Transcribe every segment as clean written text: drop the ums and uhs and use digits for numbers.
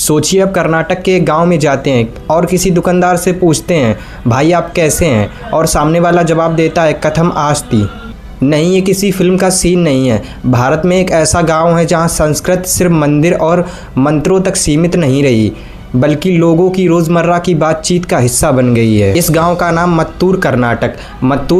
सोचिए अब कर्नाटक के एक गांव में जाते हैं और किसी दुकानदार से पूछते हैं भाई आप कैसे हैं, और सामने वाला जवाब देता है कथम आस्ति। नहीं, ये किसी फिल्म का सीन नहीं है। भारत में एक ऐसा गांव है जहां संस्कृत सिर्फ मंदिर और मंत्रों तक सीमित नहीं रही बल्कि लोगों की रोज़मर्रा की बातचीत का हिस्सा बन गई है। इस गांव का नाम मत्तूर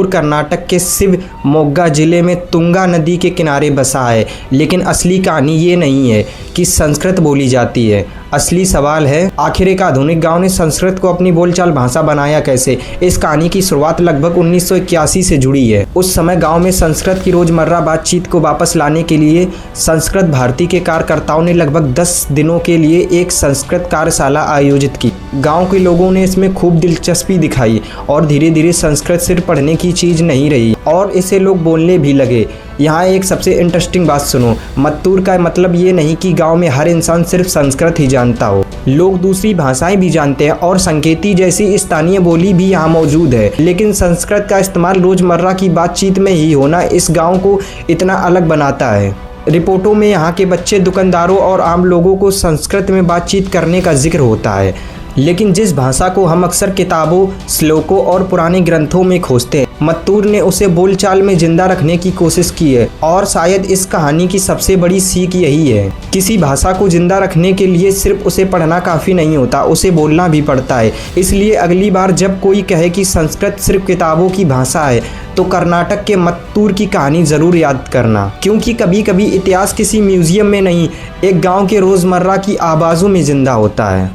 कर्नाटक के शिवमोग्गा जिले में तुंगा नदी के किनारे बसा है। लेकिन असली कहानी ये नहीं है कि संस्कृत बोली जाती है। असली सवाल है आखिर एक आधुनिक गांव ने संस्कृत को अपनी बोलचाल भाषा बनाया कैसे। इस कहानी की शुरुआत लगभग 1981 से जुड़ी है। उस समय गांव में संस्कृत की रोजमर्रा बातचीत को वापस लाने के लिए संस्कृत भारती के कार्यकर्ताओं ने लगभग 10 दिनों के लिए एक संस्कृत कार्यशाला आयोजित की। गांव के लोगों ने इसमें खूब दिलचस्पी दिखाई और धीरे धीरे संस्कृत सिर्फ पढ़ने की चीज़ नहीं रही और इसे लोग बोलने भी लगे। यहाँ एक सबसे इंटरेस्टिंग बात सुनो, मत्तूर का मतलब ये नहीं कि गांव में हर इंसान सिर्फ संस्कृत ही जानता हो। लोग दूसरी भाषाएं भी जानते हैं और संकेती जैसी स्थानीय बोली भी यहाँ मौजूद है। लेकिन संस्कृत का इस्तेमाल रोजमर्रा की बातचीत में ही होना इस गांव को इतना अलग बनाता है। रिपोर्टों में यहाँ के बच्चे, दुकानदारों और आम लोगों को संस्कृत में बातचीत करने का जिक्र होता है, लेकिन जिस भाषा को हम अक्सर किताबों, श्लोकों और पुराने ग्रंथों में खोजते हैं, मत्तूर ने उसे बोलचाल में जिंदा रखने की कोशिश की है। और शायद इस कहानी की सबसे बड़ी सीख यही है, किसी भाषा को जिंदा रखने के लिए सिर्फ उसे पढ़ना काफ़ी नहीं होता, उसे बोलना भी पड़ता है। इसलिए अगली बार जब कोई कहे कि संस्कृत सिर्फ किताबों की भाषा है, तो कर्नाटक के मत्तूर की कहानी ज़रूर याद करना, क्योंकि कभी कभी इतिहास किसी म्यूजियम में नहीं, एक गाँव के रोज़मर्रा की आवाज़ों में जिंदा होता है।